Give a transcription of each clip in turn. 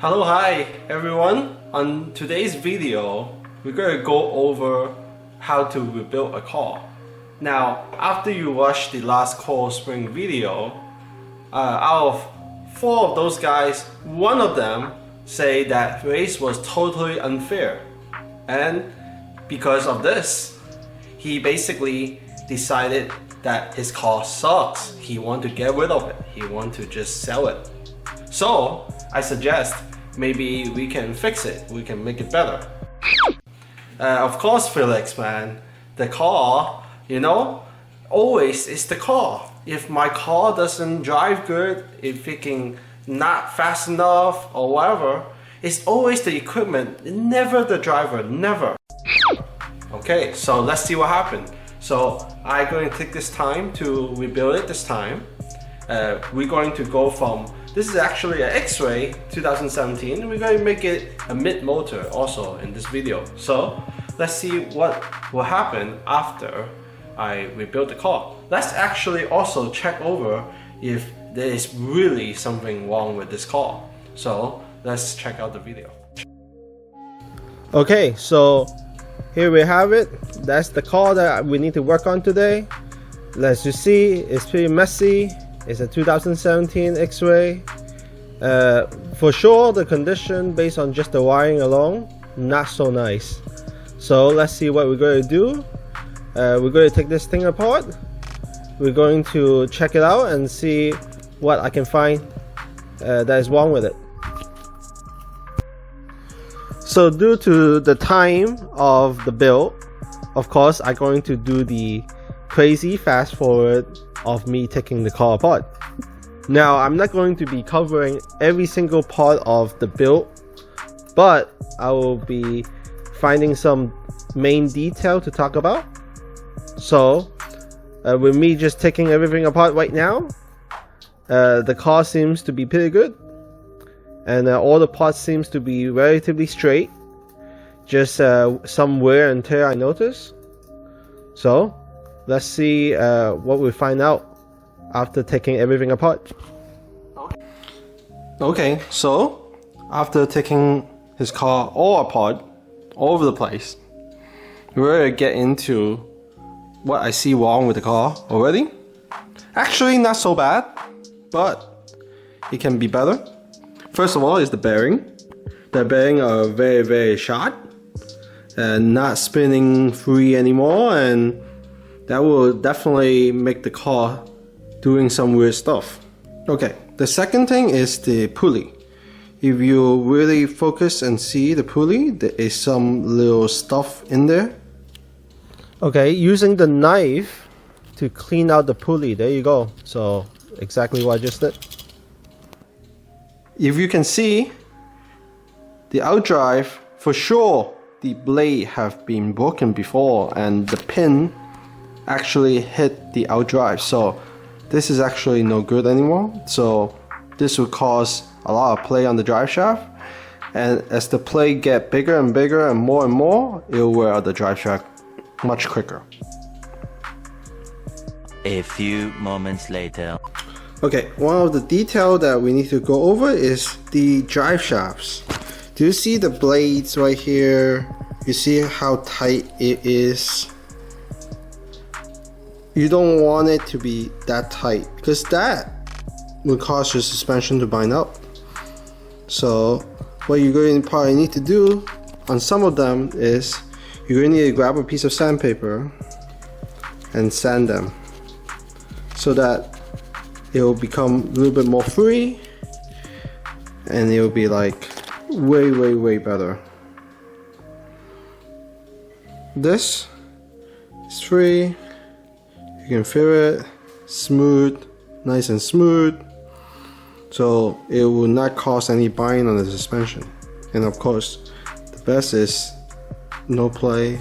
Hello, hi everyone. On today's video, we're going to go over how to rebuild a car. Now, after you watch the last coil spring video, out of 4 of those guys, 1 of them say that race was totally unfair. And because of this, he basically decided that his car sucks. He wanted to get rid of it. He wanted to just sell it. So I suggest maybe we can fix it. We can make it better. Of course, Felix, man, the car, always is the car. If my car doesn't drive good, if it can not fast enough or whatever, it's always the equipment, never the driver, never. Okay, so let's see what happened. So I'm going to take this time to rebuild it this time. We're going to go from, this is actually an Xray 2017. We're going to make it a mid-motor also in this video. So let's see what will happen after I rebuild the car. Let's actually also check over if there is really something wrong with this car. So let's check out the video. Okay, so here we have it. That's the car that we need to work on today. As you see, it's pretty messy. It's a 2017 Xray. For sure, the condition based on just the wiring alone, not so nice. So let's see what we're going to do. We're going to take this thing apart. We're going to check it out and see what I can find that is wrong with it. So due to the time of the build, of course, I'm going to do the crazy fast forward of me taking the car apart. Now, I'm not going to be covering every single part of the build, but I will be finding some main detail to talk about. So, with me just taking everything apart right now, the car seems to be pretty good. And all the parts seems to be relatively straight. Just some wear and tear I noticed. So let's see what we find out after taking everything apart. Okay, so after taking his car all apart, all over the place, we're going to get into what I see wrong with the car already. Actually, not so bad, but it can be better. First of all is the bearing. The bearing are very, very short and not spinning free anymore, and that will definitely make the car doing some weird stuff. Okay, the second thing is the pulley. If you really focus and see the pulley, there is some little stuff in there. Okay, using the knife to clean out the pulley, there you go. So exactly what I just did. If you can see, the outdrive, for sure, the blade have been broken before and the pin actually hit the outdrive. So this is actually no good anymore. So this will cause a lot of play on the drive shaft. And as the play get bigger and bigger and more, it will wear out the drive shaft much quicker. A few moments later. Okay, one of the detail that we need to go over is the drive shafts. Do you see the blades right here? You see how tight it is? You don't want it to be that tight because that will cause your suspension to bind up. So what you're going to probably need to do on some of them is you're going to need to grab a piece of sandpaper and sand them so that it will become a little bit more free and it will be like way better. This is free, you can feel it, smooth, nice and smooth, so it will not cause any bind on the suspension. And of course, the best is no play,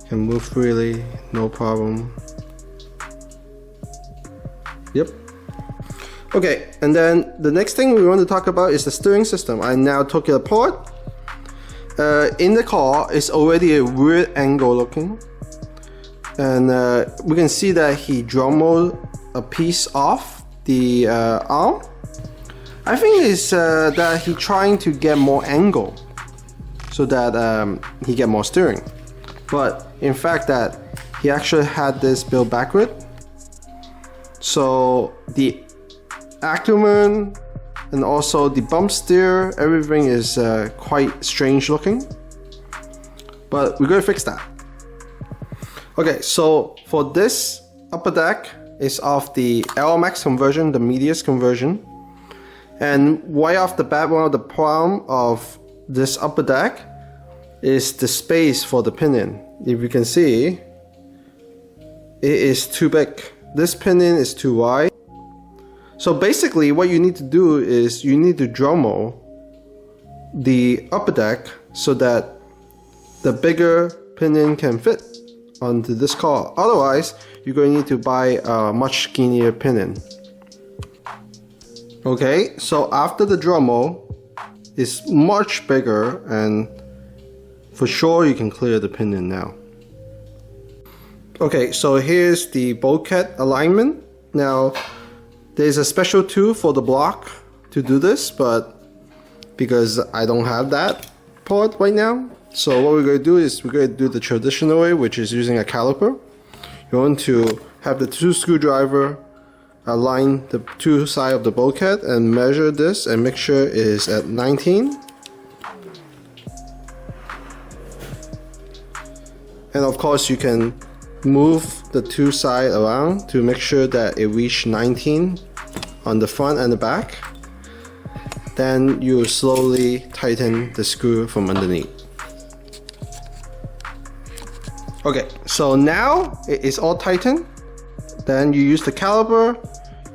can move freely, no problem. Yep. Okay, and then the next thing we want to talk about is the steering system. I now took it apart. In the car, it's already a weird angle looking. And we can see that he dremelled a piece off the arm. I think it's that he trying to get more angle so that he get more steering. But in fact that he actually had this built backward. So the abdomen and also the bump steer, everything is quite strange looking. But we're gonna fix that. Okay, so for this upper deck is of the LMX conversion, the Medius conversion. And right off the bat, one of the problem of this upper deck is the space for the pinion. If you can see, it is too big. This pinion is too wide. So basically what you need to do is you need to Dremel the upper deck so that the bigger pinion can fit onto this car. Otherwise, you're going to need to buy a much skinnier pinion. Okay, so after the Dremel is much bigger, and for sure you can clear the pinion now. Okay, so here's the bulkhead alignment. Now, there's a special tool for the block to do this, but because I don't have that part right now, so what we're going to do is we're going to do the traditional way, which is using a caliper. You want to have the two screwdriver align the two sides of the bulkhead and measure this and make sure it is at 19. And of course you can move the two sides around to make sure that it reach 19 on the front and the back. Then you slowly tighten the screw from underneath. Okay, so now it is all tightened. Then you use the caliper,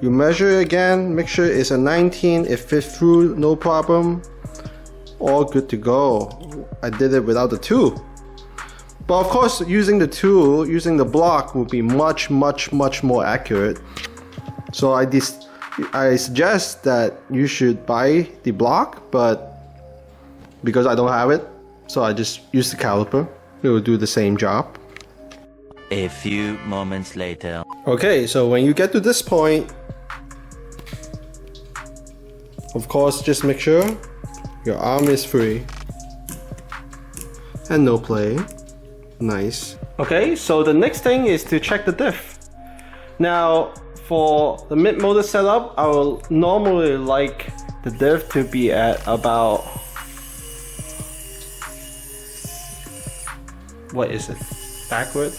you measure it again, make sure it's a 19, it fits through, no problem. All good to go. I did it without the tool. But of course, using the tool, using the block will be much more accurate. So I suggest that you should buy the block, but because I don't have it, so I just use the caliper. It will do the same job. A few moments later. Okay, so when you get to this point, of course, just make sure your arm is free and no play. Nice. Okay, so the next thing is to check the diff. Now, for the mid-motor setup, I will normally like the diff to be at about, what is it? Backward?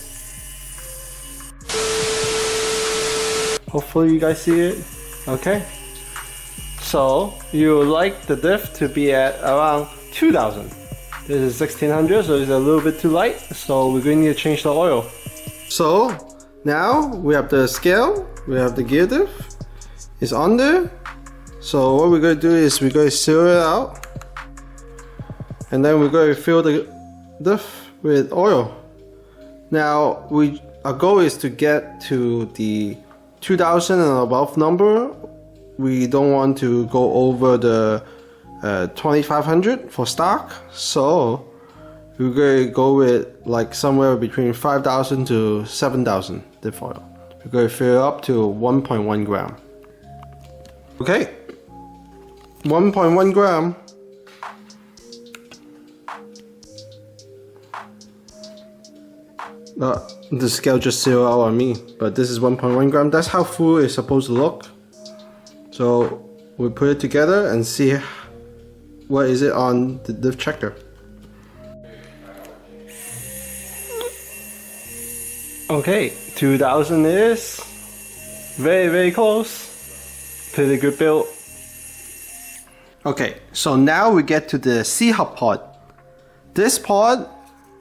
Hopefully you guys see it. Okay. So you would like the diff to be at around 2000. This is 1600, so it's a little bit too light. So we're going to need to change the oil. So now we have the scale, we have the gear diff. It's on there. So what we're going to do is we're going to zero it out. And then we're going to fill the diff with oil. Now our goal is to get to the 2000 and above number. We don't want to go over the 2500 for stock, so we're going to go with like somewhere between 5000 to 7000 diff oil. We're going to fill up to 1.1 gram. Okay, 1.1 gram. The scale just zeroed out on me, but this is 1.1 gram. That's how full it's supposed to look. So we put it together and see what is it on the diff checker. Okay, 2000 is very close. Pretty good build. Okay, so now we get to the C-hub pod. This pod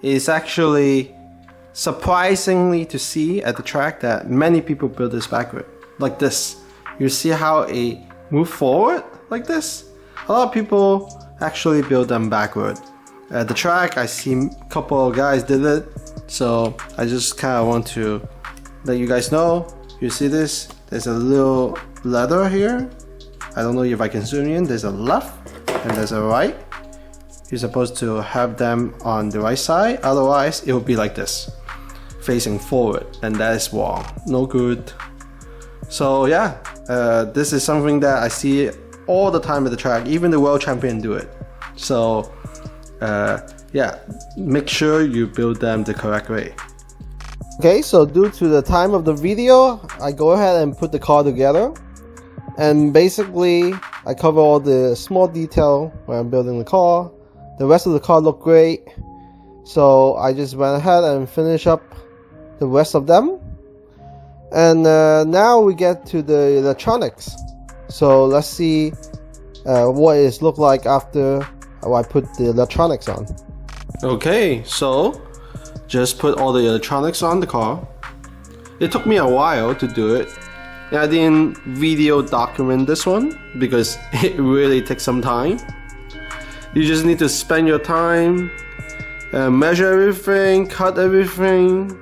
is actually surprisingly to see at the track that many people build this backward, like this. You see how it moves forward like this? A lot of people actually build them backward. At the track, I see a couple of guys did it, so I just kind of want to let you guys know. You see this? There's a little letter here. I don't know if I can zoom in. There's a left and there's a right. You're supposed to have them on the right side, otherwise it will be like this, facing forward, and that is wrong. No good. So yeah, this is something that I see all the time at the track. Even the world champion do it. So yeah, make sure you build them the correct way. Okay, so due to the time of the video, I go ahead and put the car together. And basically, I cover all the small detail when I'm building the car. The rest of the car looked great. So I just went ahead and finished up the rest of them. And now we get to the electronics. So let's see what it look like after I put the electronics on. Okay, so just put all the electronics on the car. It took me a while to do it. And I didn't video document this one because it really takes some time. You just need to spend your time, measure everything, cut everything,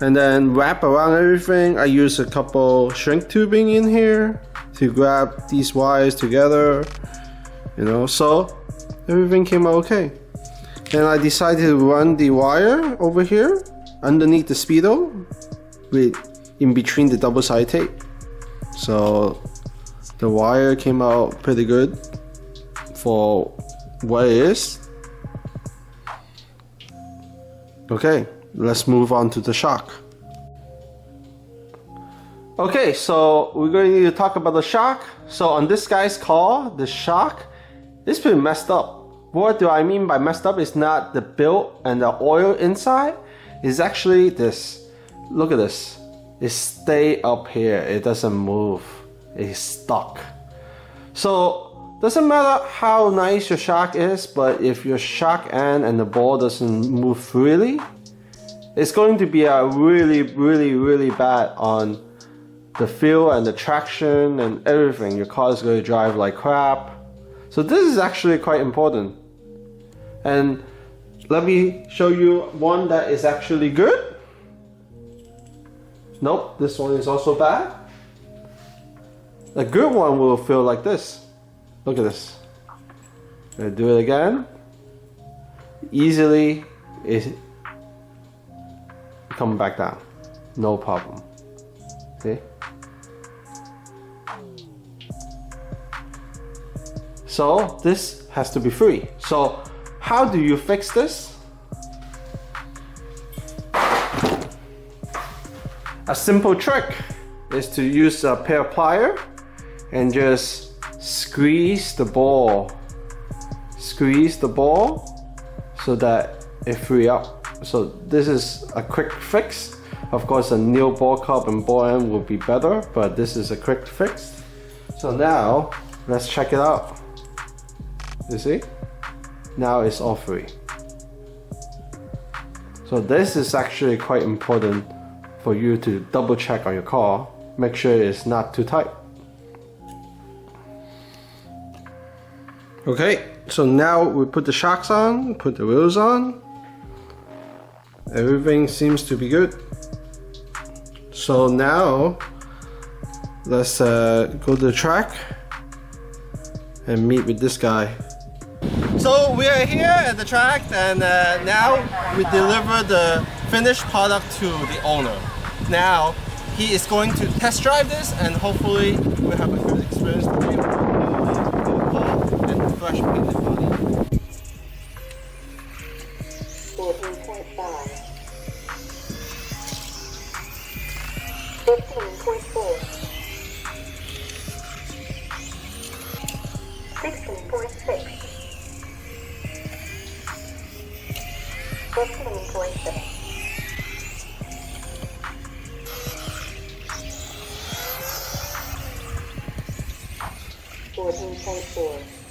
and then wrap around everything. I use a couple shrink tubing in here to grab these wires together, you know, so everything came out okay. And I decided to run the wire over here underneath the speedo in between the double-sided tape. So the wire came out pretty good for what it is. Okay, let's move on to the shock. Okay, so we're going to need to talk about the shock. So on this guy's car, the shock is pretty messed up. What do I mean by messed up? It's not the build and the oil inside. It's actually this. Look at this. It stays up here. It doesn't move. It's stuck. So doesn't matter how nice your shock is, but if your shock end and the ball doesn't move freely, it's going to be a really bad on the feel and the traction and everything. Your car is going to drive like crap. So this is actually quite important. And let me show you one that is actually good. Nope, this one is also bad. A good one will feel like this. Look at this. I'm gonna do it again. Easily it come back down. No problem. See? So this has to be free. So how do you fix this? A simple trick is to use a pair of pliers and just squeeze the ball. Squeeze the ball so that it free up. So this is a quick fix. Of course, a new ball cup and ball end will be better, but this is a quick fix. So now let's check it out. You see? Now it's all free. So this is actually quite important for you to double check on your car. Make sure it's not too tight. Okay, so now we put the shocks on, put the wheels on. Everything seems to be good. So now let's go to the track and meet with this guy. So we are here at the track, and now we deliver the finished product to the owner. Now he is going to test drive this, and hopefully we'll have a good experience with him and fresh painted body. 14.5 15.4 16.6 15.6 14.4